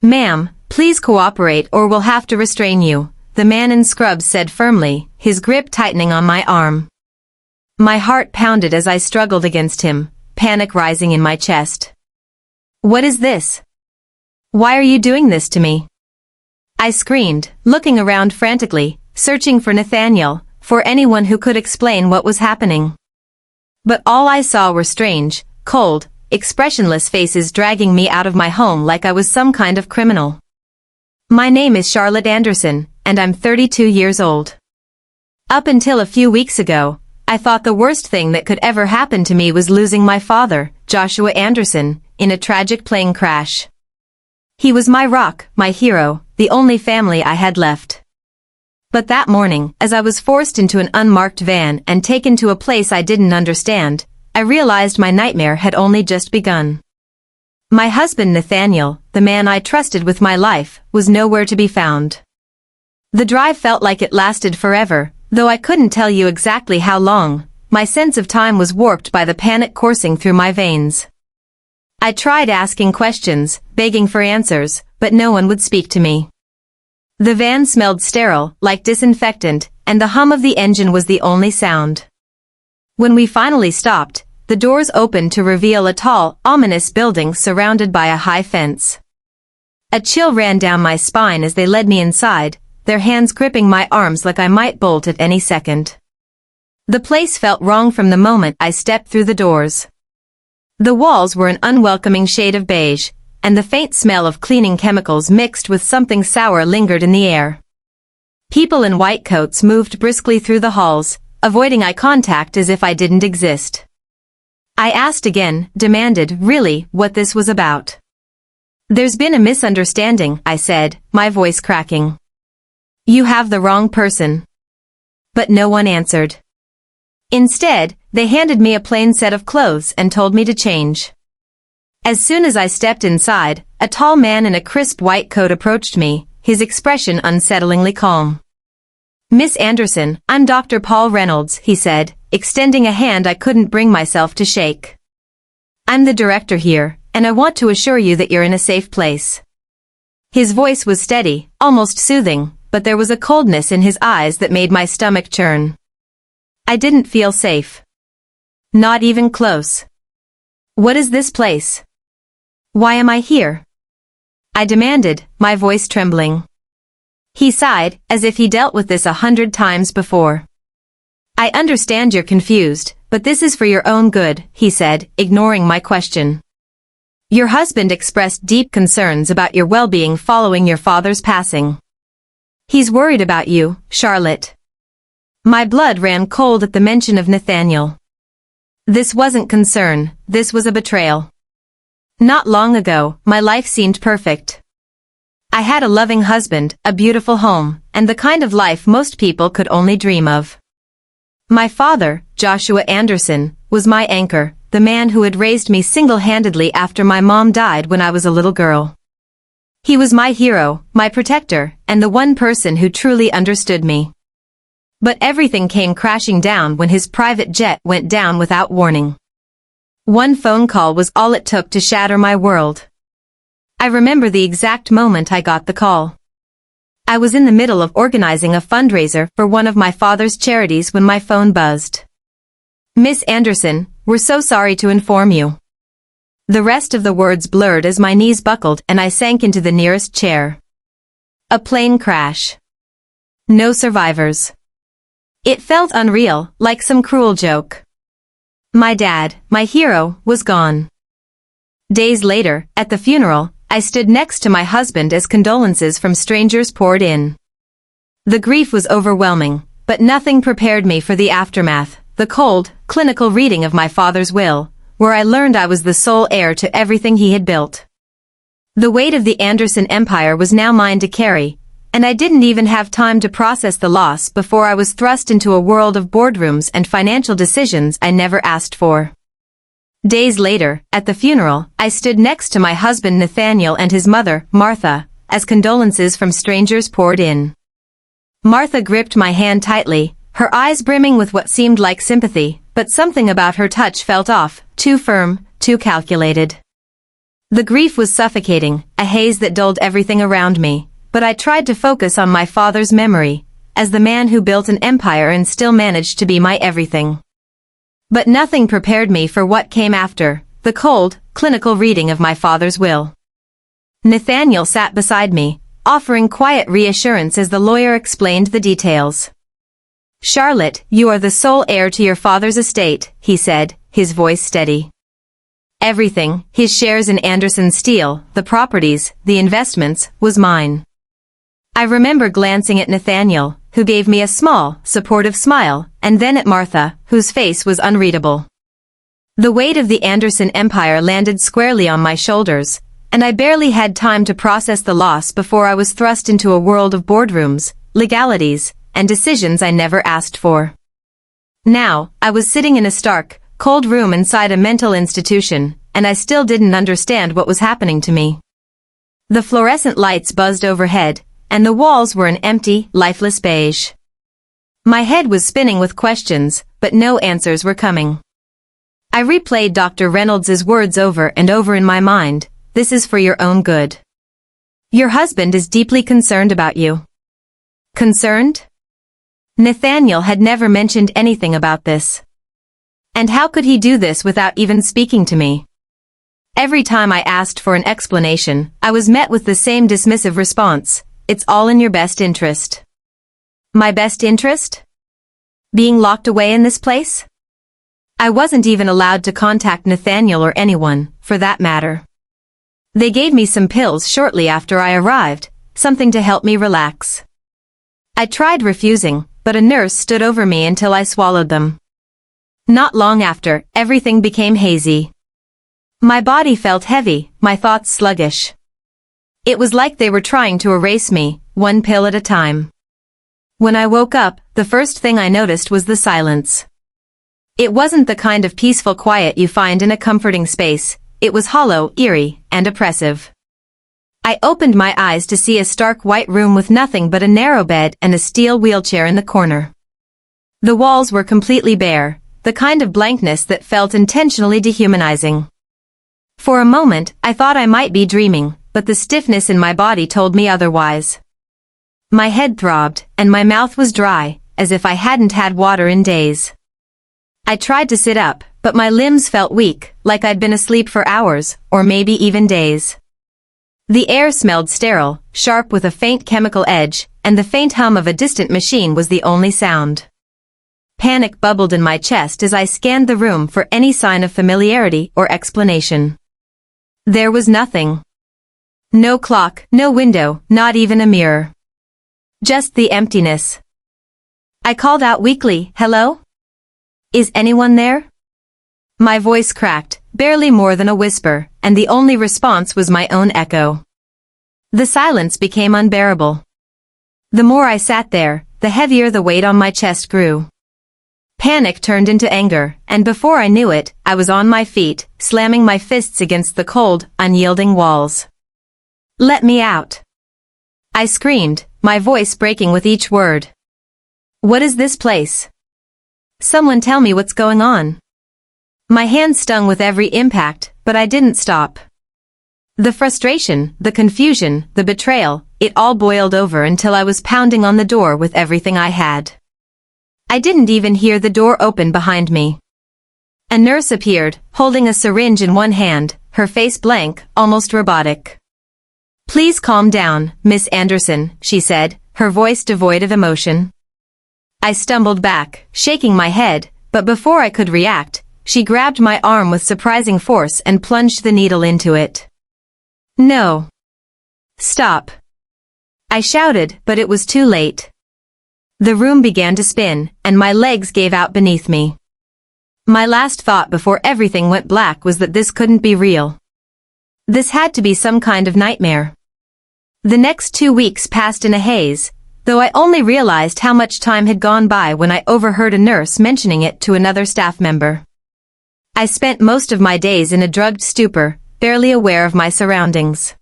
"Ma'am, please cooperate or we'll have to restrain you," the man in scrubs said firmly, his grip tightening on my arm. My heart pounded as I struggled against him, panic rising in my chest. "What is this? Why are you doing this to me?" I screamed, looking around frantically, searching for Nathaniel, for anyone who could explain what was happening. But all I saw were strange, cold, expressionless faces dragging me out of my home like I was some kind of criminal. "My name is Charlotte Anderson, and I'm 32 years old. Up until a few weeks ago, I thought the worst thing that could ever happen to me was losing my father, Joshua Anderson, in a tragic plane crash. He was my rock, my hero, the only family I had left. But that morning, as I was forced into an unmarked van and taken to a place I didn't understand, I realized my nightmare had only just begun. My husband Nathaniel, the man I trusted with my life, was nowhere to be found. The drive felt like it lasted forever, though I couldn't tell you exactly how long. My sense of time was warped by the panic coursing through my veins. I tried asking questions, begging for answers, but no one would speak to me. The van smelled sterile, like disinfectant, and the hum of the engine was the only sound. When we finally stopped, the doors opened to reveal a tall, ominous building surrounded by a high fence. A chill ran down my spine as they led me inside, their hands gripping my arms like I might bolt at any second. The place felt wrong from the moment I stepped through the doors. The walls were an unwelcoming shade of beige, and the faint smell of cleaning chemicals mixed with something sour lingered in the air. People in white coats moved briskly through the halls, avoiding eye contact as if I didn't exist. I asked again, demanded, really, what this was about. "There's been a misunderstanding," I said, my voice cracking. "You have the wrong person." But no one answered. Instead, they handed me a plain set of clothes and told me to change. As soon as I stepped inside, a tall man in a crisp white coat approached me, his expression unsettlingly calm. "Miss Anderson, I'm Dr. Paul Reynolds," he said, extending a hand I couldn't bring myself to shake. "I'm the director here, and I want to assure you that you're in a safe place." His voice was steady, almost soothing, but there was a coldness in his eyes that made my stomach churn. I didn't feel safe. Not even close. "What is this place? Why am I here?" I demanded, my voice trembling. He sighed, as if he dealt with this 100 times before. "I understand you're confused, but this is for your own good," he said, ignoring my question. "Your husband expressed deep concerns about your well-being following your father's passing. He's worried about you, Charlotte." My blood ran cold at the mention of Nathaniel. This wasn't concern, this was a betrayal. Not long ago, my life seemed perfect. I had a loving husband, a beautiful home, and the kind of life most people could only dream of. My father, Joshua Anderson, was my anchor, the man who had raised me single-handedly after my mom died when I was a little girl. He was my hero, my protector, and the one person who truly understood me. But everything came crashing down when his private jet went down without warning. One phone call was all it took to shatter my world. I remember the exact moment I got the call. I was in the middle of organizing a fundraiser for one of my father's charities when my phone buzzed. "Miss Anderson, we're so sorry to inform you." The rest of the words blurred as my knees buckled and I sank into the nearest chair. A plane crash. No survivors. It felt unreal, like some cruel joke. My dad, my hero, was gone. Days later, at the funeral, I stood next to my husband as condolences from strangers poured in. The grief was overwhelming, but nothing prepared me for the aftermath, the cold, clinical reading of my father's will, where I learned I was the sole heir to everything he had built. The weight of the Anderson empire was now mine to carry, and I didn't even have time to process the loss before I was thrust into a world of boardrooms and financial decisions I never asked for. Days later, at the funeral, I stood next to my husband Nathaniel and his mother, Martha, as condolences from strangers poured in. Martha gripped my hand tightly, her eyes brimming with what seemed like sympathy, but something about her touch felt off, too firm, too calculated. The grief was suffocating, a haze that dulled everything around me, but I tried to focus on my father's memory, as the man who built an empire and still managed to be my everything. But nothing prepared me for what came after, the cold, clinical reading of my father's will. Nathaniel sat beside me, offering quiet reassurance as the lawyer explained the details. "Charlotte, you are the sole heir to your father's estate," he said, his voice steady. "Everything, his shares in Anderson Steel, the properties, the investments, was mine." I remember glancing at Nathaniel, who gave me a small, supportive smile, and then at Martha, whose face was unreadable. The weight of the Anderson empire landed squarely on my shoulders, and I barely had time to process the loss before I was thrust into a world of boardrooms, legalities, and decisions I never asked for. Now, I was sitting in a stark, cold room inside a mental institution, and I still didn't understand what was happening to me. The fluorescent lights buzzed overhead, and the walls were an empty, lifeless beige. My head was spinning with questions, but no answers were coming. I replayed Dr. Reynolds's words over and over in my mind. "This is for your own good. Your husband is deeply concerned about you." Concerned? Nathaniel had never mentioned anything about this. And how could he do this without even speaking to me? Every time I asked for an explanation, I was met with the same dismissive response: "It's all in your best interest." My best interest? Being locked away in this place? I wasn't even allowed to contact Nathaniel or anyone, for that matter. They gave me some pills shortly after I arrived, something to help me relax. I tried refusing, but a nurse stood over me until I swallowed them. Not long after, everything became hazy. My body felt heavy, my thoughts sluggish. It was like they were trying to erase me, one pill at a time. When I woke up, the first thing I noticed was the silence. It wasn't the kind of peaceful quiet you find in a comforting space. It was hollow, eerie, and oppressive. I opened my eyes to see a stark white room with nothing but a narrow bed and a steel wheelchair in the corner. The walls were completely bare, the kind of blankness that felt intentionally dehumanizing. For a moment, I thought I might be dreaming, but the stiffness in my body told me otherwise. My head throbbed, and my mouth was dry, as if I hadn't had water in days. I tried to sit up, but my limbs felt weak, like I'd been asleep for hours, or maybe even days. The air smelled sterile, sharp with a faint chemical edge, and the faint hum of a distant machine was the only sound. Panic bubbled in my chest as I scanned the room for any sign of familiarity or explanation. There was nothing. No clock, no window, not even a mirror. Just the emptiness. I called out weakly, "Hello? Is anyone there?" My voice cracked, barely more than a whisper, and the only response was my own echo. The silence became unbearable. The more I sat there, the heavier the weight on my chest grew. Panic turned into anger, and before I knew it, I was on my feet, slamming my fists against the cold, unyielding walls. "Let me out!" I screamed, my voice breaking with each word. "What is this place? Someone tell me what's going on." My hand stung with every impact, but I didn't stop. The frustration, the confusion, the betrayal, it all boiled over until I was pounding on the door with everything I had. I didn't even hear the door open behind me. A nurse appeared, holding a syringe in one hand, her face blank, almost robotic. "Please calm down, Miss Anderson," she said, her voice devoid of emotion. I stumbled back, shaking my head, but before I could react, she grabbed my arm with surprising force and plunged the needle into it. "No. Stop." I shouted, but it was too late. The room began to spin, and my legs gave out beneath me. My last thought before everything went black was that this couldn't be real. This had to be some kind of nightmare. The next 2 weeks passed in a haze, though I only realized how much time had gone by when I overheard a nurse mentioning it to another staff member. I spent most of my days in a drugged stupor, barely aware of my surroundings.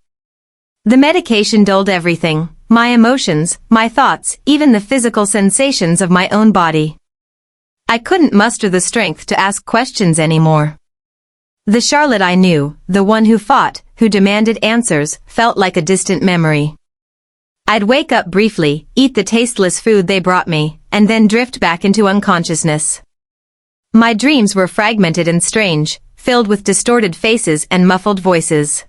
The medication dulled everything, my emotions, my thoughts, even the physical sensations of my own body. I couldn't muster the strength to ask questions anymore. The Charlotte I knew, the one who fought, who demanded answers, felt like a distant memory. I'd wake up briefly, eat the tasteless food they brought me, and then drift back into unconsciousness. My dreams were fragmented and strange, filled with distorted faces and muffled voices.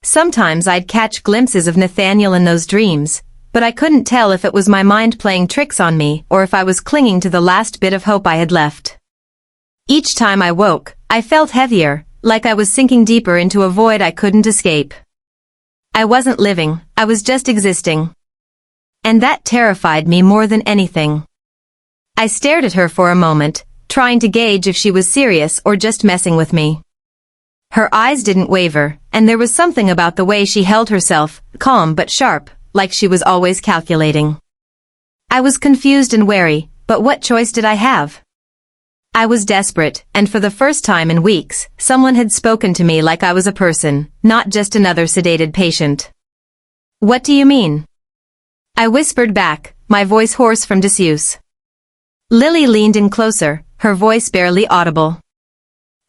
Sometimes I'd catch glimpses of Nathaniel in those dreams, but I couldn't tell if it was my mind playing tricks on me or if I was clinging to the last bit of hope I had left. Each time I woke, I felt heavier, like I was sinking deeper into a void I couldn't escape. I wasn't living, I was just existing. And that terrified me more than anything. I stared at her for a moment, trying to gauge if she was serious or just messing with me. Her eyes didn't waver, and there was something about the way she held herself, calm but sharp, like she was always calculating. I was confused and wary, but what choice did I have? I was desperate, and for the first time in weeks, someone had spoken to me like I was a person, not just another sedated patient. "What do you mean?" I whispered back, my voice hoarse from disuse. Lily leaned in closer, her voice barely audible.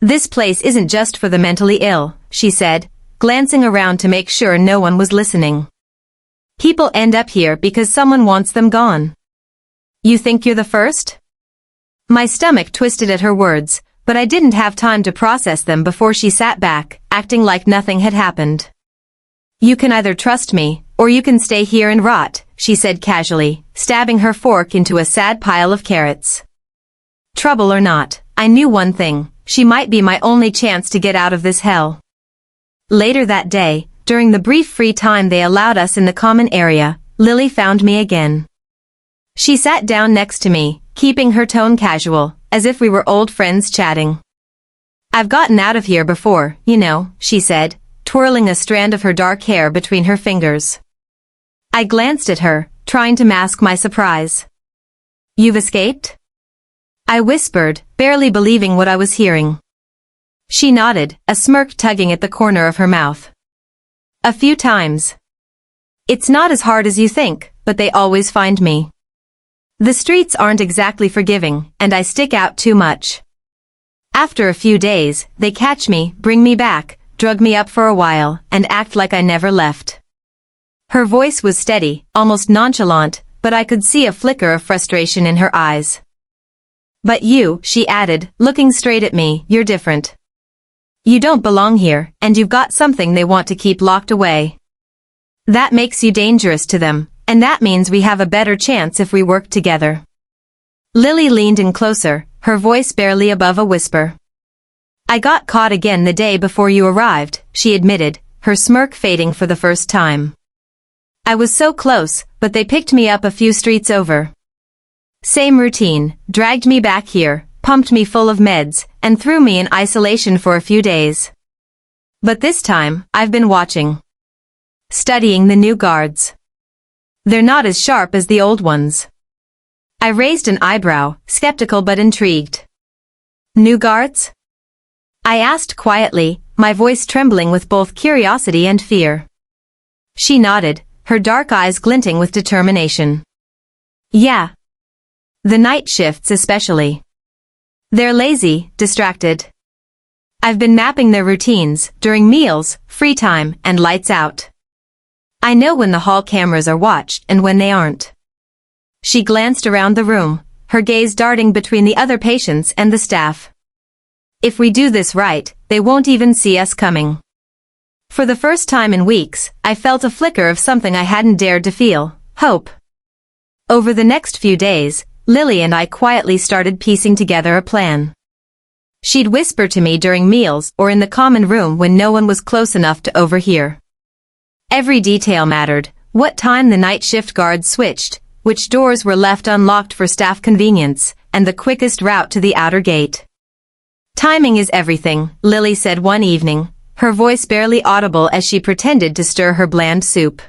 "This place isn't just for the mentally ill," she said, glancing around to make sure no one was listening. "People end up here because someone wants them gone. You think you're the first?" My stomach twisted at her words, but I didn't have time to process them before she sat back, acting like nothing had happened. "You can either trust me, or you can stay here and rot," she said casually, stabbing her fork into a sad pile of carrots. Trouble or not, I knew one thing, she might be my only chance to get out of this hell. Later that day, during the brief free time they allowed us in the common area, Lily found me again. She sat down next to me, keeping her tone casual, as if we were old friends chatting. "I've gotten out of here before, you know," she said, twirling a strand of her dark hair between her fingers. I glanced at her, trying to mask my surprise. "You've escaped?" I whispered, barely believing what I was hearing. She nodded, a smirk tugging at the corner of her mouth. "A few times. It's not as hard as you think, but they always find me. The streets aren't exactly forgiving, and I stick out too much. After a few days, they catch me, bring me back, drug me up for a while, and act like I never left." Her voice was steady, almost nonchalant, but I could see a flicker of frustration in her eyes. "But you," she added, looking straight at me, "you're different. You don't belong here, and you've got something they want to keep locked away. That makes you dangerous to them, and that means we have a better chance if we work together." Lily leaned in closer, her voice barely above a whisper. "I got caught again the day before you arrived," she admitted, her smirk fading for the first time. "I was so close, but they picked me up a few streets over. Same routine, dragged me back here, pumped me full of meds, and threw me in isolation for a few days. But this time, I've been watching. Studying the new guards. They're not as sharp as the old ones." I raised an eyebrow, skeptical but intrigued. "New guards?" I asked quietly, my voice trembling with both curiosity and fear. She nodded, her dark eyes glinting with determination. "Yeah. The night shifts especially. They're lazy, distracted. I've been mapping their routines, during meals, free time, and lights out. I know when the hall cameras are watched and when they aren't." She glanced around the room, her gaze darting between the other patients and the staff. "If we do this right, they won't even see us coming." For the first time in weeks, I felt a flicker of something I hadn't dared to feel, hope. Over the next few days, Lily and I quietly started piecing together a plan. She'd whisper to me during meals or in the common room when no one was close enough to overhear. Every detail mattered, what time the night shift guards switched, which doors were left unlocked for staff convenience, and the quickest route to the outer gate. "Timing is everything," Lily said one evening, her voice barely audible as she pretended to stir her bland soup.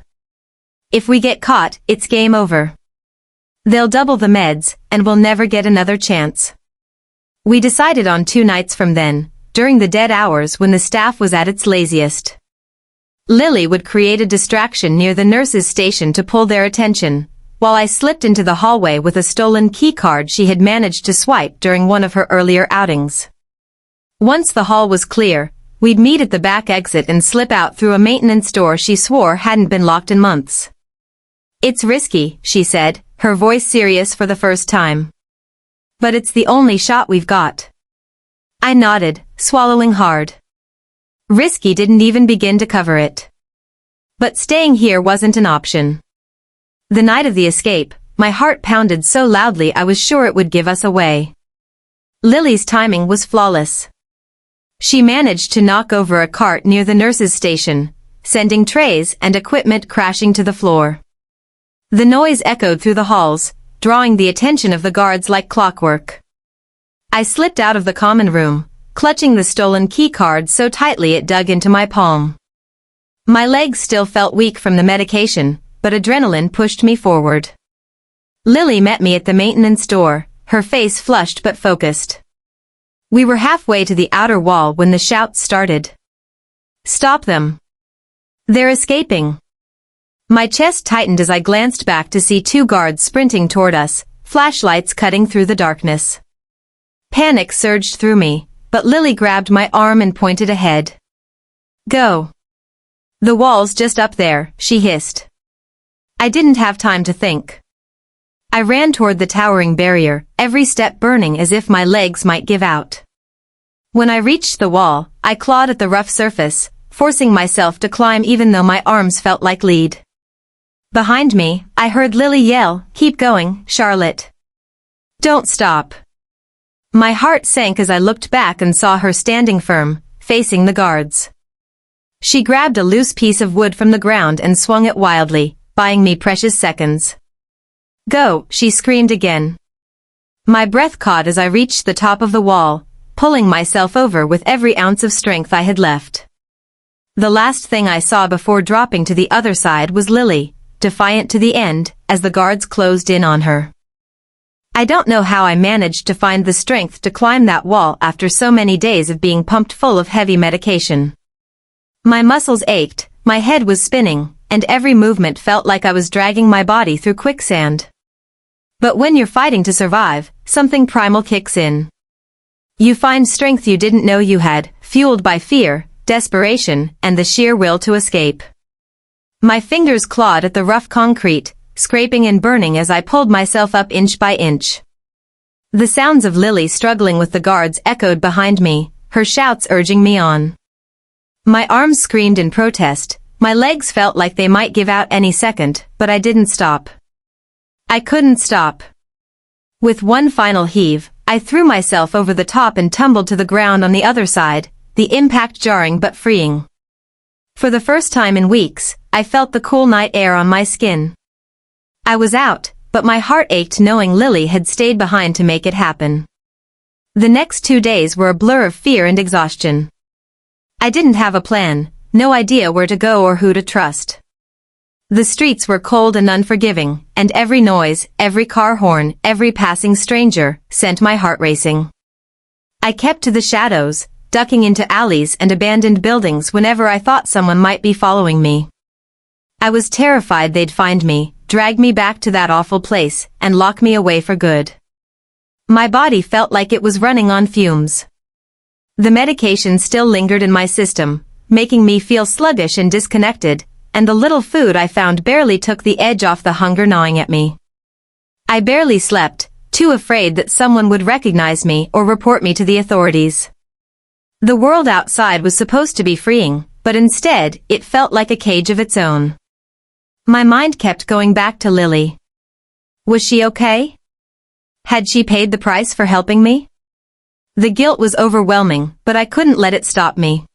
"If we get caught, it's game over. They'll double the meds, and we'll never get another chance." We decided on 2 nights from then, during the dead hours when the staff was at its laziest. Lily would create a distraction near the nurses' station to pull their attention, while I slipped into the hallway with a stolen key card she had managed to swipe during one of her earlier outings. Once the hall was clear, We'd meet at the back exit and slip out through a maintenance door she swore hadn't been locked in months. "It's risky," she said, her voice serious for the first time. "But it's the only shot we've got." I nodded, swallowing hard. Risky didn't even begin to cover it. But staying here wasn't an option. The night of the escape, my heart pounded so loudly I was sure it would give us away. Lily's timing was flawless. She managed to knock over a cart near the nurse's station, sending trays and equipment crashing to the floor. The noise echoed through the halls, drawing the attention of the guards like clockwork. I slipped out of the common room, clutching the stolen key card so tightly it dug into my palm. My legs still felt weak from the medication, but adrenaline pushed me forward. Lily met me at the maintenance door, her face flushed but focused. We were halfway to the outer wall when the shouts started. "Stop them! They're escaping!" My chest tightened as I glanced back to see two guards sprinting toward us, flashlights cutting through the darkness. Panic surged through me, but Lily grabbed my arm and pointed ahead. "Go! The wall's just up there," she hissed. I didn't have time to think. I ran toward the towering barrier, every step burning as if my legs might give out. When I reached the wall, I clawed at the rough surface, forcing myself to climb even though my arms felt like lead. Behind me, I heard Lily yell, "Keep going, Charlotte. Don't stop." My heart sank as I looked back and saw her standing firm, facing the guards. She grabbed a loose piece of wood from the ground and swung it wildly, buying me precious seconds. "Go," she screamed again. My breath caught as I reached the top of the wall, pulling myself over with every ounce of strength I had left. The last thing I saw before dropping to the other side was Lily, defiant to the end, as the guards closed in on her. I don't know how I managed to find the strength to climb that wall after so many days of being pumped full of heavy medication. My muscles ached, my head was spinning, and every movement felt like I was dragging my body through quicksand. But when you're fighting to survive, something primal kicks in. You find strength you didn't know you had, fueled by fear, desperation, and the sheer will to escape. My fingers clawed at the rough concrete, scraping and burning as I pulled myself up inch by inch. The sounds of Lily struggling with the guards echoed behind me, her shouts urging me on. My arms screamed in protest, my legs felt like they might give out any second, but I didn't stop. I couldn't stop. With one final heave, I threw myself over the top and tumbled to the ground on the other side, the impact jarring but freeing. For the first time in weeks, I felt the cool night air on my skin. I was out, but my heart ached knowing Lily had stayed behind to make it happen. The next 2 days were a blur of fear and exhaustion. I didn't have a plan, no idea where to go or who to trust. The streets were cold and unforgiving, and every noise, every car horn, every passing stranger, sent my heart racing. I kept to the shadows, ducking into alleys and abandoned buildings whenever I thought someone might be following me. I was terrified they'd find me, drag me back to that awful place, and lock me away for good. My body felt like it was running on fumes. The medication still lingered in my system, making me feel sluggish and disconnected, and the little food I found barely took the edge off the hunger gnawing at me. I barely slept, too afraid that someone would recognize me or report me to the authorities. The world outside was supposed to be freeing, but instead, it felt like a cage of its own. My mind kept going back to Lily. Was she okay? Had she paid the price for helping me? The guilt was overwhelming, but I couldn't let it stop me.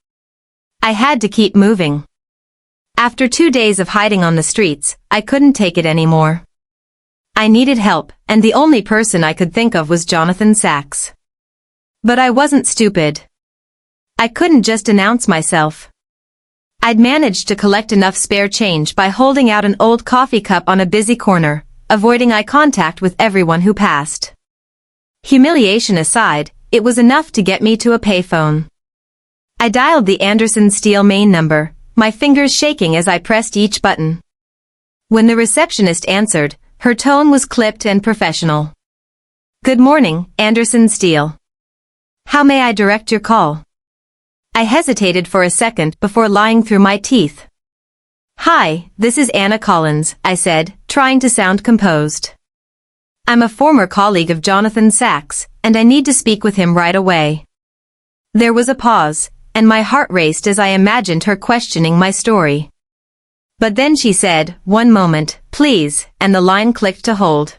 I had to keep moving. After 2 days of hiding on the streets, I couldn't take it anymore. I needed help, and the only person I could think of was Jonathan Sachs. But I wasn't stupid. I couldn't just announce myself. I'd managed to collect enough spare change by holding out an old coffee cup on a busy corner, avoiding eye contact with everyone who passed. Humiliation aside, it was enough to get me to a payphone. I dialed the Anderson Steel main number, my fingers shaking as I pressed each button. When the receptionist answered, her tone was clipped and professional. "Good morning, Anderson Steel. How may I direct your call?" I hesitated for a second before lying through my teeth. "Hi, this is Anna Collins," I said, trying to sound composed. "I'm a former colleague of Jonathan Sacks, and I need to speak with him right away." There was a pause, and my heart raced as I imagined her questioning my story. But then she said, "One moment, please," and the line clicked to hold.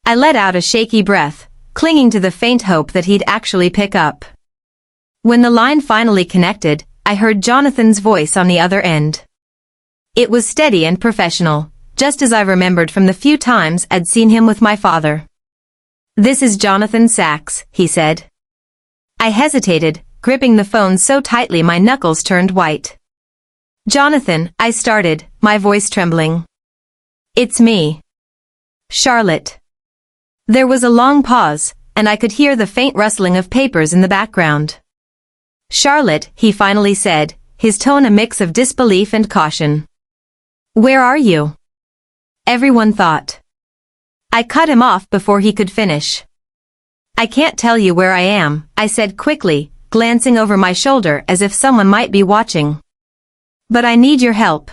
I let out a shaky breath, clinging to the faint hope that he'd actually pick up. When the line finally connected, I heard Jonathan's voice on the other end. It was steady and professional, just as I remembered from the few times I'd seen him with my father. "This is Jonathan Sacks," he said. I hesitated, gripping the phone so tightly my knuckles turned white. "Jonathan," I started, my voice trembling. "It's me. Charlotte." There was a long pause, and I could hear the faint rustling of papers in the background. "Charlotte," he finally said, his tone a mix of disbelief and caution. "Where are you?" Everyone thought. I cut him off before he could finish. "I can't tell you where I am," I said quickly, glancing over my shoulder as if someone might be watching. "But I need your help.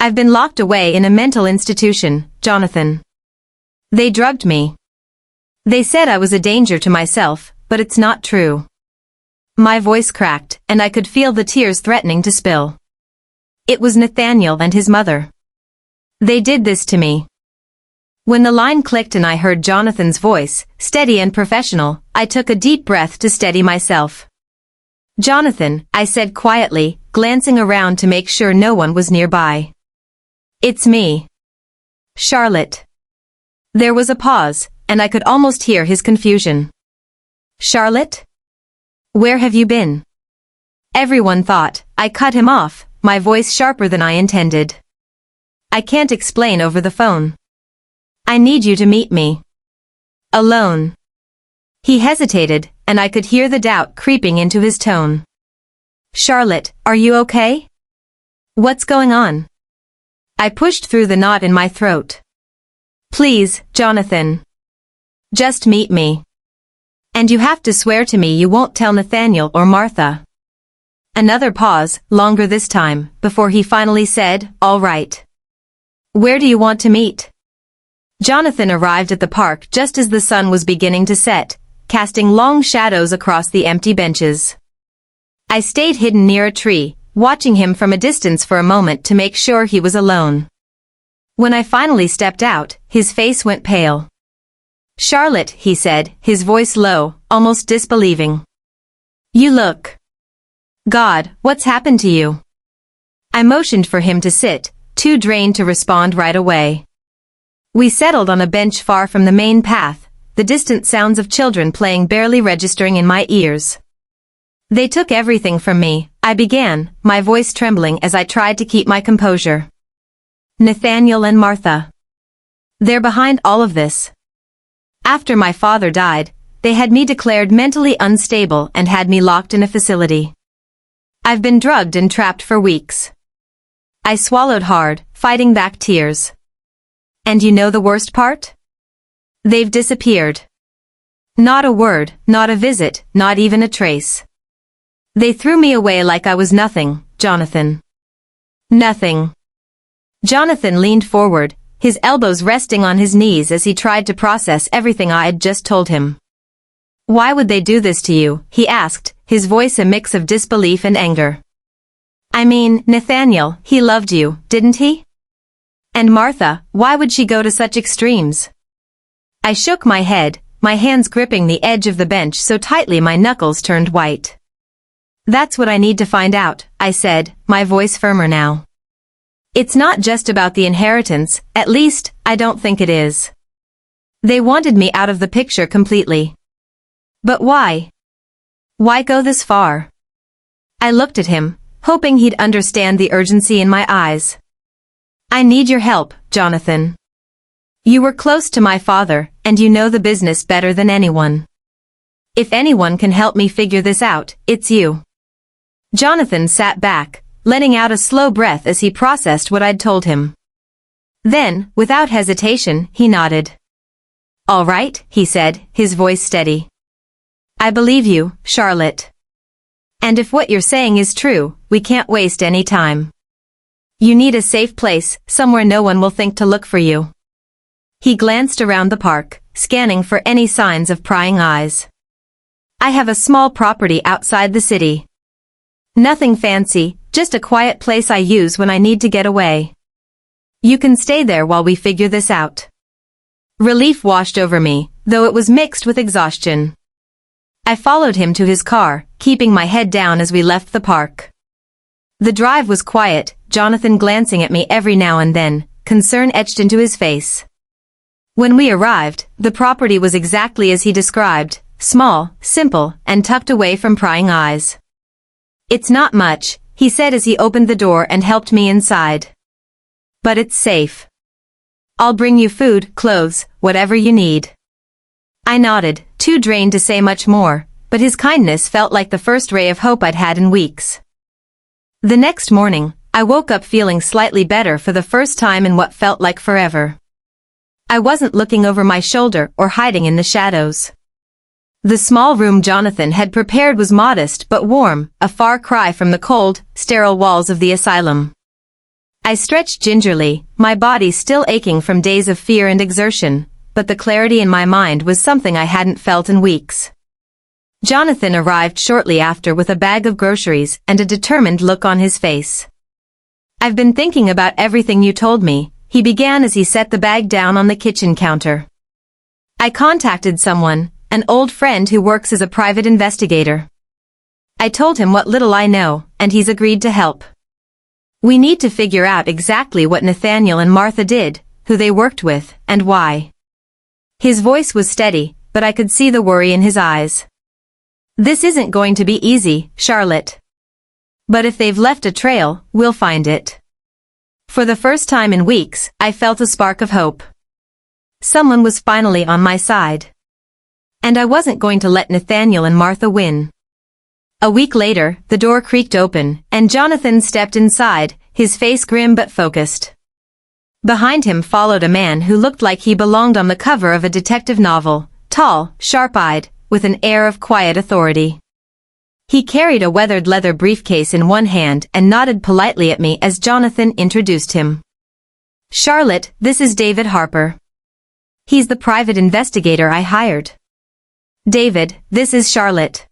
I've been locked away in a mental institution, Jonathan. They drugged me. They said I was a danger to myself, but it's not true." My voice cracked, and I could feel the tears threatening to spill. It was Nathaniel and his mother. They did this to me. When the line clicked and I heard Jonathan's voice, steady and professional, I took a deep breath to steady myself. "Jonathan," I said quietly, glancing around to make sure no one was nearby. "It's me. Charlotte." There was a pause, and I could almost hear his confusion. "Charlotte? Where have you been?" Everyone thought. I cut him off, my voice sharper than I intended. "I can't explain over the phone. I need you to meet me. Alone." He hesitated, and I could hear the doubt creeping into his tone. "Charlotte, are you okay? What's going on?" I pushed through the knot in my throat. "Please, Jonathan. Just meet me. And you have to swear to me you won't tell Nathaniel or Martha." Another pause, longer this time, before he finally said, "All right. Where do you want to meet?" Jonathan arrived at the park just as the sun was beginning to set, casting long shadows across the empty benches. I stayed hidden near a tree, watching him from a distance for a moment to make sure he was alone. When I finally stepped out, his face went pale. "Charlotte," he said, his voice low, almost disbelieving. "You look... God, what's happened to you?" I motioned for him to sit, too drained to respond right away. We settled on a bench far from the main path, the distant sounds of children playing barely registering in my ears. "They took everything from me," I began, my voice trembling as I tried to keep my composure. "Nathaniel and Martha. They're behind all of this. After my father died, they had me declared mentally unstable and had me locked in a facility. I've been drugged and trapped for weeks." I swallowed hard, fighting back tears. "And you know the worst part? They've disappeared. Not a word, not a visit, not even a trace. They threw me away like I was nothing, Jonathan. Nothing." Jonathan leaned forward, his elbows resting on his knees as he tried to process everything I had just told him. "Why would they do this to you?" he asked, his voice a mix of disbelief and anger. "I mean, Nathaniel, he loved you, didn't he? And Martha, why would she go to such extremes?" I shook my head, my hands gripping the edge of the bench so tightly my knuckles turned white. "That's what I need to find out," I said, my voice firmer now. "It's not just about the inheritance, at least, I don't think it is. They wanted me out of the picture completely. But why? Why go this far?" I looked at him, hoping he'd understand the urgency in my eyes. "I need your help, Jonathan. You were close to my father, and you know the business better than anyone. If anyone can help me figure this out, it's you." Jonathan sat back, letting out a slow breath as he processed what I'd told him. Then, without hesitation, he nodded. "All right," he said, his voice steady. "I believe you, Charlotte. And if what you're saying is true, we can't waste any time. You need a safe place, somewhere no one will think to look for you. He glanced around the park, scanning for any signs of prying eyes. I have a small property outside the city. Nothing fancy, just a quiet place I use when I need to get away. You can stay there while we figure this out. Relief washed over me, though it was mixed with exhaustion. I followed him to his car, keeping my head down as we left the park. The drive was quiet, Jonathan glancing at me every now and then, concern etched into his face. When we arrived, the property was exactly as he described, small, simple, and tucked away from prying eyes. It's not much, he said as he opened the door and helped me inside. But it's safe. I'll bring you food, clothes, whatever you need. I nodded, too drained to say much more, but his kindness felt like the first ray of hope I'd had in weeks. The next morning, I woke up feeling slightly better for the first time in what felt like forever. I wasn't looking over my shoulder or hiding in the shadows. The small room Jonathan had prepared was modest but warm, a far cry from the cold, sterile walls of the asylum. I stretched gingerly, my body still aching from days of fear and exertion, but the clarity in my mind was something I hadn't felt in weeks. Jonathan arrived shortly after with a bag of groceries and a determined look on his face. I've been thinking about everything you told me, he began as he set the bag down on the kitchen counter. I contacted someone, an old friend who works as a private investigator. I told him what little I know, and he's agreed to help. We need to figure out exactly what Nathaniel and Martha did, who they worked with, and why. His voice was steady, but I could see the worry in his eyes. This isn't going to be easy, Charlotte. But if they've left a trail, we'll find it. For the first time in weeks, I felt a spark of hope. Someone was finally on my side. And I wasn't going to let Nathaniel and Martha win. A week later, the door creaked open, and Jonathan stepped inside, his face grim but focused. Behind him followed a man who looked like he belonged on the cover of a detective novel, tall, sharp-eyed, with an air of quiet authority. He carried a weathered leather briefcase in one hand and nodded politely at me as Jonathan introduced him. Charlotte, this is David Harper. He's the private investigator I hired. David, this is Charlotte.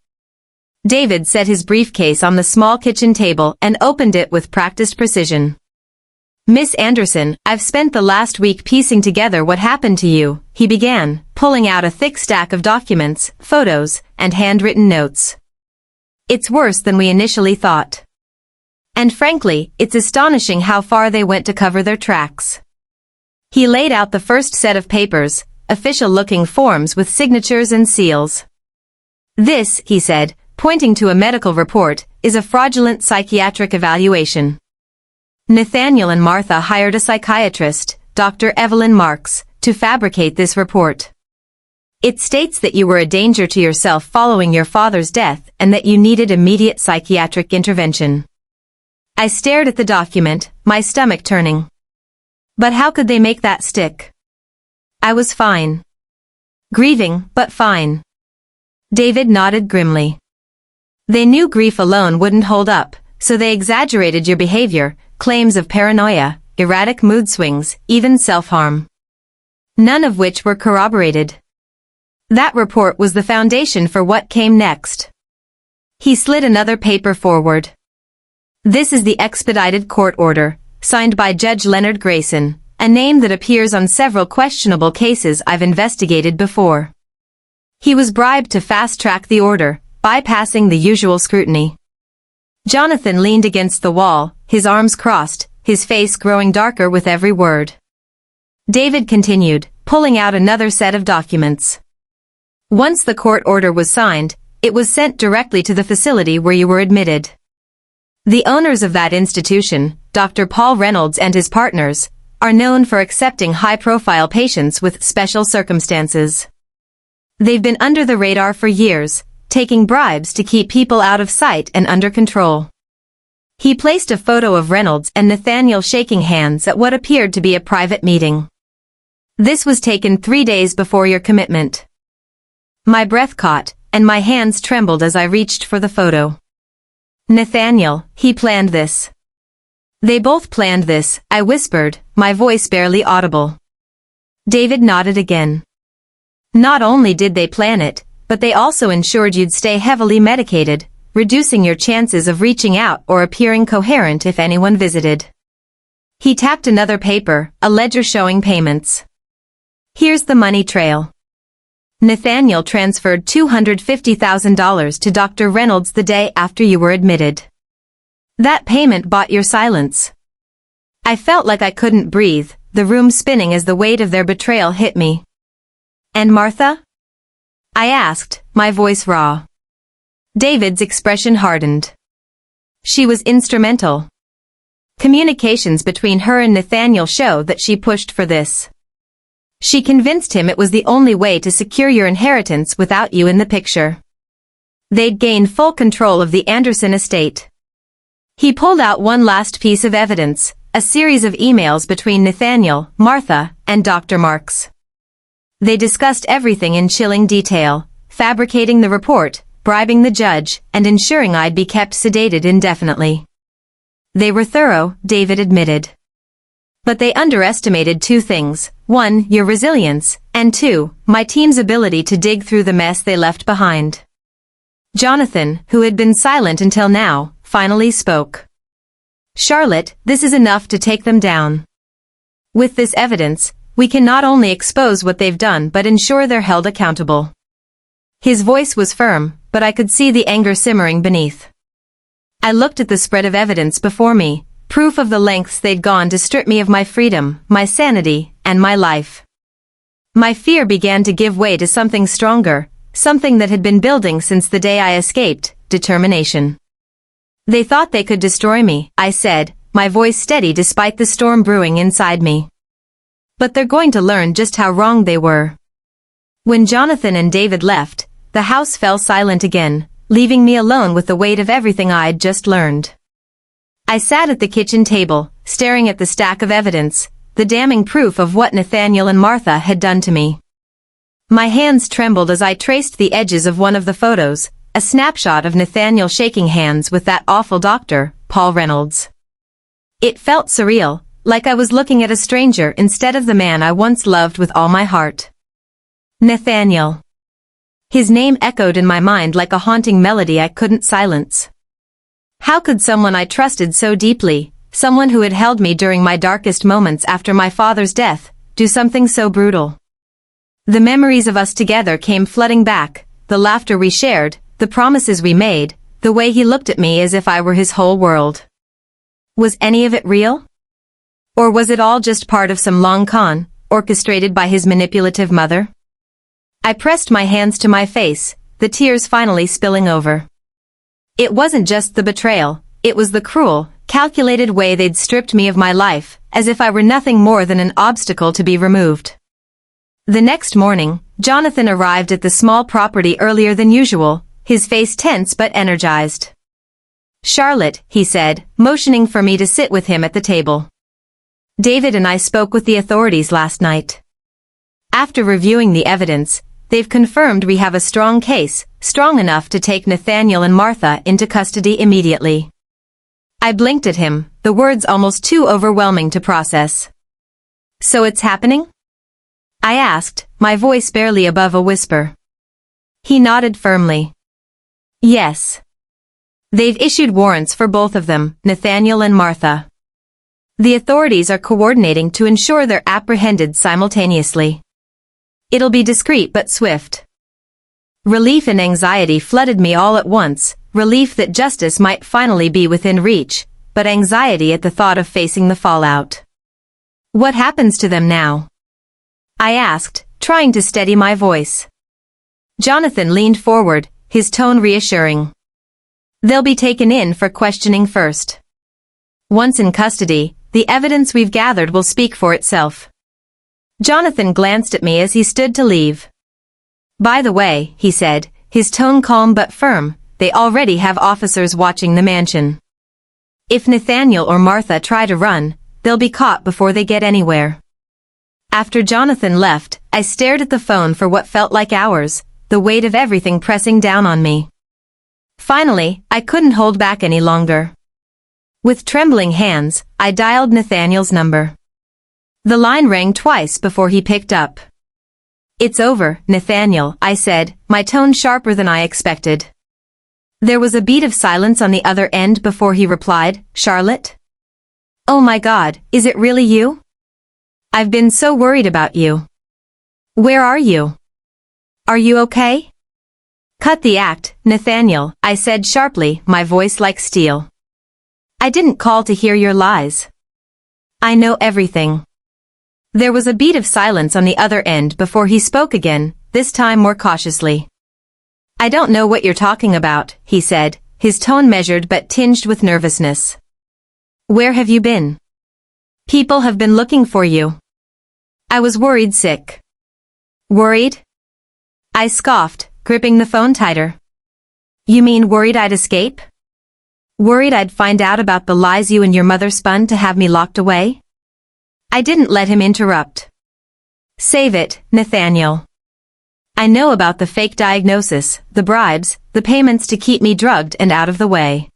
David set his briefcase on the small kitchen table and opened it with practiced precision. Miss Anderson, I've spent the last week piecing together what happened to you, he began, pulling out a thick stack of documents, photos, and handwritten notes. It's worse than we initially thought. And frankly, it's astonishing how far they went to cover their tracks. He laid out the first set of papers, official-looking forms with signatures and seals. This, he said, pointing to a medical report, is a fraudulent psychiatric evaluation. Nathaniel and Martha hired a psychiatrist, Dr. Evelyn Marks, to fabricate this report. It states that you were a danger to yourself following your father's death and that you needed immediate psychiatric intervention. I stared at the document, my stomach turning. But how could they make that stick? I was fine. Grieving, but fine. David nodded grimly. They knew grief alone wouldn't hold up, so they exaggerated your behavior, claims of paranoia, erratic mood swings, even self-harm. None of which were corroborated. That report was the foundation for what came next. He slid another paper forward. This is the expedited court order, signed by Judge Leonard Grayson, a name that appears on several questionable cases I've investigated before. He was bribed to fast-track the order, bypassing the usual scrutiny. Jonathan leaned against the wall, his arms crossed, his face growing darker with every word. David continued, pulling out another set of documents. Once the court order was signed, it was sent directly to the facility where you were admitted. The owners of that institution, Dr. Paul Reynolds and his partners, are known for accepting high-profile patients with special circumstances. They've been under the radar for years, taking bribes to keep people out of sight and under control. He placed a photo of Reynolds and Nathaniel shaking hands at what appeared to be a private meeting. This was taken 3 days before your commitment. My breath caught, and my hands trembled as I reached for the photo. Nathaniel, he planned this. They both planned this, I whispered, my voice barely audible. David nodded again. Not only did they plan it, but they also ensured you'd stay heavily medicated, reducing your chances of reaching out or appearing coherent if anyone visited. He tapped another paper, a ledger showing payments. Here's the money trail. Nathaniel transferred $250,000 to Dr. Reynolds the day after you were admitted. That payment bought your silence. I felt like I couldn't breathe, the room spinning as the weight of their betrayal hit me. And Martha? I asked, my voice raw. David's expression hardened. She was instrumental. Communications between her and Nathaniel show that she pushed for this. She convinced him it was the only way to secure your inheritance without you in the picture. They'd gain full control of the Anderson estate. He pulled out one last piece of evidence, a series of emails between Nathaniel, Martha, and Dr. Marks. They discussed everything in chilling detail, fabricating the report, bribing the judge, and ensuring I'd be kept sedated indefinitely. They were thorough, David admitted. But they underestimated two things: one, your resilience, and two, my team's ability to dig through the mess they left behind. Jonathan, who had been silent until now, finally spoke. Charlotte, this is enough to take them down. With this evidence, we can not only expose what they've done but ensure they're held accountable. His voice was firm, but I could see the anger simmering beneath. I looked at the spread of evidence before me, proof of the lengths they'd gone to strip me of my freedom, my sanity, and my life. My fear began to give way to something stronger, something that had been building since the day I escaped: determination. They thought they could destroy me, I said, my voice steady despite the storm brewing inside me. But they're going to learn just how wrong they were. When Jonathan and David left, the house fell silent again, leaving me alone with the weight of everything I'd just learned. I sat at the kitchen table, staring at the stack of evidence, the damning proof of what Nathaniel and Martha had done to me. My hands trembled as I traced the edges of one of the photos, a snapshot of Nathaniel shaking hands with that awful doctor, Paul Reynolds. It felt surreal, like I was looking at a stranger instead of the man I once loved with all my heart. Nathaniel. His name echoed in my mind like a haunting melody I couldn't silence. How could someone I trusted so deeply, someone who had held me during my darkest moments after my father's death, do something so brutal? The memories of us together came flooding back, the laughter we shared, the promises we made, the way he looked at me as if I were his whole world. Was any of it real? Or was it all just part of some long con, orchestrated by his manipulative mother? I pressed my hands to my face, the tears finally spilling over. It wasn't just the betrayal, it was the cruel, calculated way they'd stripped me of my life, as if I were nothing more than an obstacle to be removed. The next morning, Jonathan arrived at the small property earlier than usual, his face tense but energized. Charlotte, he said, motioning for me to sit with him at the table. David and I spoke with the authorities last night. After reviewing the evidence, they've confirmed we have a strong case, strong enough to take Nathaniel and Martha into custody immediately. I blinked at him, the words almost too overwhelming to process. So it's happening? I asked, my voice barely above a whisper. He nodded firmly. Yes. They've issued warrants for both of them, Nathaniel and Martha. The authorities are coordinating to ensure they're apprehended simultaneously. It'll be discreet but swift. Relief and anxiety flooded me all at once, relief that justice might finally be within reach, but anxiety at the thought of facing the fallout. What happens to them now? I asked, trying to steady my voice. Jonathan leaned forward, his tone reassuring. They'll be taken in for questioning first. Once in custody, the evidence we've gathered will speak for itself. Jonathan glanced at me as he stood to leave. By the way, he said, his tone calm but firm, they already have officers watching the mansion. If Nathaniel or Martha try to run, they'll be caught before they get anywhere. After Jonathan left, I stared at the phone for what felt like hours, the weight of everything pressing down on me. Finally, I couldn't hold back any longer. With trembling hands, I dialed Nathaniel's number. The line rang twice before he picked up. "It's over, Nathaniel," I said, my tone sharper than I expected. There was a beat of silence on the other end before he replied, "Charlotte? Oh my God, is it really you? I've been so worried about you. Where are you? Are you okay?" "Cut the act, Nathaniel," I said sharply, my voice like steel. "I didn't call to hear your lies. I know everything." There was a beat of silence on the other end before he spoke again, this time more cautiously. "I don't know what you're talking about," he said, his tone measured but tinged with nervousness. "Where have you been? People have been looking for you." I was worried sick. "Worried?" I scoffed, gripping the phone tighter. "You mean worried I'd escape? Worried I'd find out about the lies you and your mother spun to have me locked away?" I didn't let him interrupt. "Save it, Nathaniel. I know about the fake diagnosis, the bribes, the payments to keep me drugged and out of the way.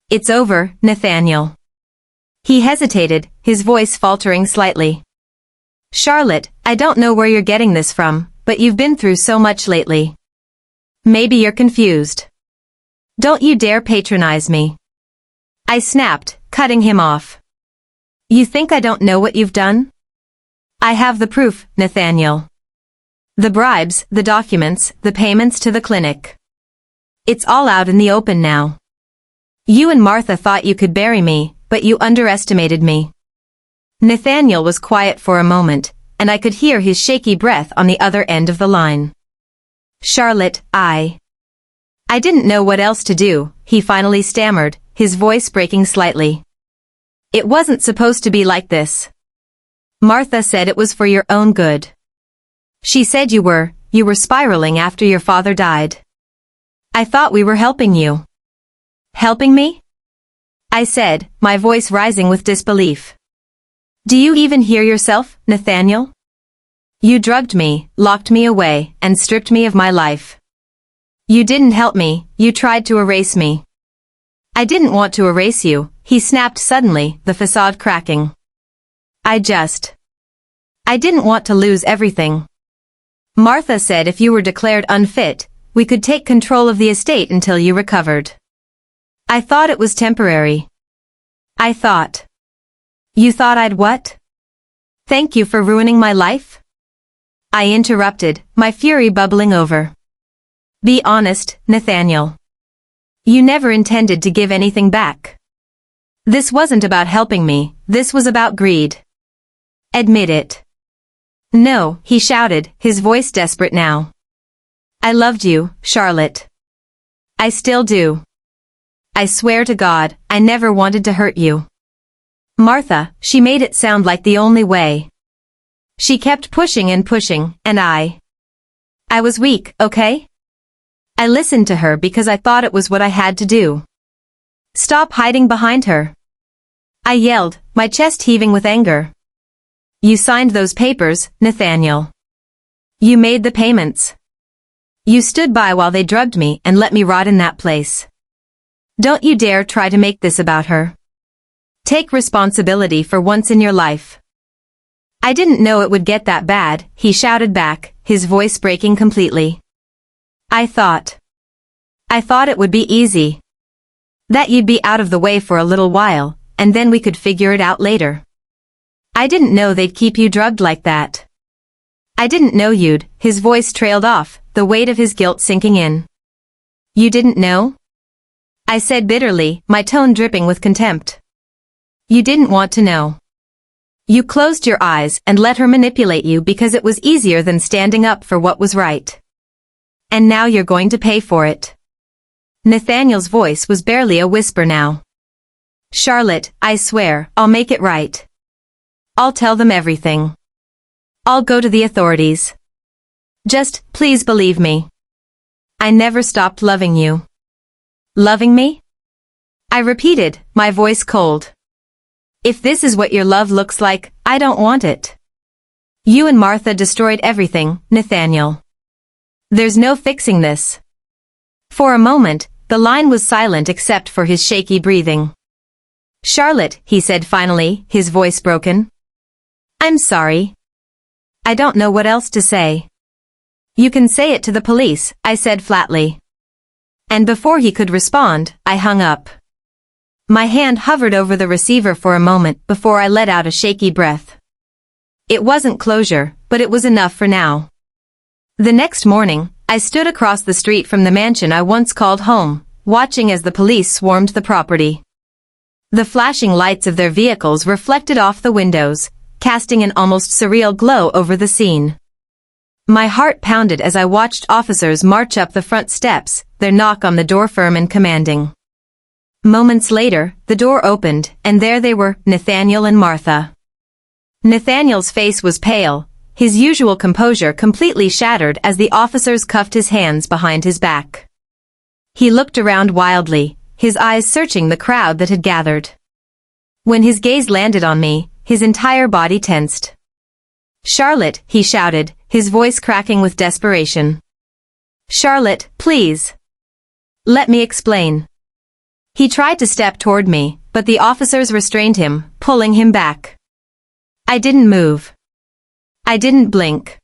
It's over, Nathaniel." He hesitated, his voice faltering slightly. "Charlotte, I don't know where you're getting this from, but you've been through so much lately. Maybe you're confused. Don't you dare patronize me." I snapped, cutting him off. "You think I don't know what you've done? I have the proof, Nathaniel. The bribes, the documents, the payments to the clinic. It's all out in the open now. You and Martha thought you could bury me, but you underestimated me." Nathaniel was quiet for a moment, and I could hear his shaky breath on the other end of the line. "Charlotte, I didn't know what else to do," he finally stammered, his voice breaking slightly. "It wasn't supposed to be like this. Martha said it was for your own good. She said you were spiraling after your father died. I thought we were helping you." "Helping me?" I said, my voice rising with disbelief. "Do you even hear yourself, Nathaniel? You drugged me, locked me away, and stripped me of my life. You didn't help me, you tried to erase me." "I didn't want to erase you," he snapped suddenly, the facade cracking. I didn't want to lose everything. Martha said if you were declared unfit, we could take control of the estate until you recovered. I thought it was temporary. You thought I'd what? Thank you for ruining my life?" I interrupted, my fury bubbling over. "Be honest, Nathaniel. You never intended to give anything back. This wasn't about helping me, this was about greed. Admit it." "No," he shouted, his voice desperate now. "I loved you, Charlotte. I still do. I swear to God, I never wanted to hurt you. Martha, she made it sound like the only way. She kept pushing and pushing, and I was weak, okay? I listened to her because I thought it was what I had to do. Stop hiding behind her." I yelled, my chest heaving with anger. "You signed those papers, Nathaniel. You made the payments. You stood by while they drugged me and let me rot in that place. Don't you dare try to make this about her. Take responsibility for once in your life." "I didn't know it would get that bad," he shouted back, his voice breaking completely. I thought it would be easy. That you'd be out of the way for a little while, and then we could figure it out later. I didn't know they'd keep you drugged like that. I didn't know you'd." His voice trailed off, the weight of his guilt sinking in. "You didn't know?" I said bitterly, my tone dripping with contempt. "You didn't want to know. You closed your eyes and let her manipulate you because it was easier than standing up for what was right. And now you're going to pay for it." Nathaniel's voice was barely a whisper now. "Charlotte, I swear, I'll make it right. I'll tell them everything. I'll go to the authorities. Just, please believe me. I never stopped loving you." "Loving me?" I repeated, my voice cold. "If this is what your love looks like, I don't want it. You and Martha destroyed everything, Nathaniel. There's no fixing this." For a moment, The line was silent except for his shaky breathing. "Charlotte," he said finally, his voice broken. "I'm sorry. I don't know what else to say." "You can say it to the police," I said flatly. And before he could respond, I hung up. My hand hovered over the receiver for a moment before I let out a shaky breath. It wasn't closure, but it was enough for now. The next morning, I stood across the street from the mansion I once called home, watching as the police swarmed the property. The flashing lights of their vehicles reflected off the windows, casting an almost surreal glow over the scene. My heart pounded as I watched officers march up the front steps, their knock on the door firm and commanding. Moments later, the door opened, and there they were, Nathaniel and Martha. Nathaniel's face was pale, his usual composure completely shattered as the officers cuffed his hands behind his back. He looked around wildly, his eyes searching the crowd that had gathered. When his gaze landed on me, his entire body tensed. "Charlotte," he shouted, his voice cracking with desperation. "Charlotte, please. Let me explain." He tried to step toward me, but the officers restrained him, pulling him back. I didn't move. I didn't blink.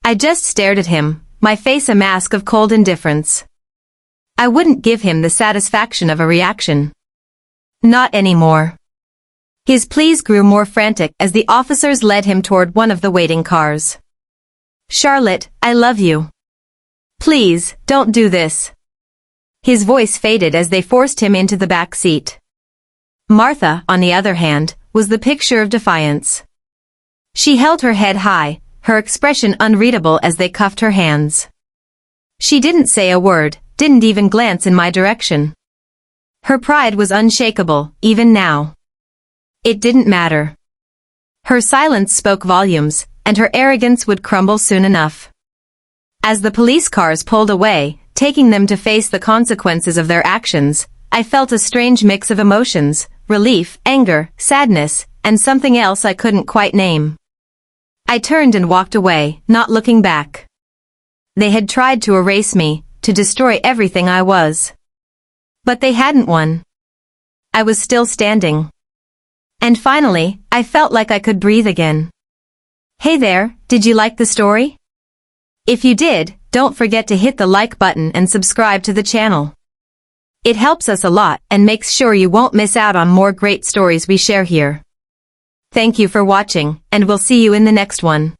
I just stared at him, my face a mask of cold indifference. I wouldn't give him the satisfaction of a reaction. Not anymore. His pleas grew more frantic as the officers led him toward one of the waiting cars. "Charlotte, I love you. Please, don't do this." His voice faded as they forced him into the back seat. Martha, on the other hand, was the picture of defiance. She held her head high, her expression unreadable as they cuffed her hands. She didn't say a word, didn't even glance in my direction. Her pride was unshakable, even now. It didn't matter. Her silence spoke volumes, and her arrogance would crumble soon enough. As the police cars pulled away, taking them to face the consequences of their actions, I felt a strange mix of emotions, relief, anger, sadness, and something else I couldn't quite name. I turned and walked away, not looking back. They had tried to erase me, to destroy everything I was. But they hadn't won. I was still standing. And finally, I felt like I could breathe again. Hey there, did you like the story? If you did, don't forget to hit the like button and subscribe to the channel. It helps us a lot and makes sure you won't miss out on more great stories we share here. Thank you for watching, and we'll see you in the next one.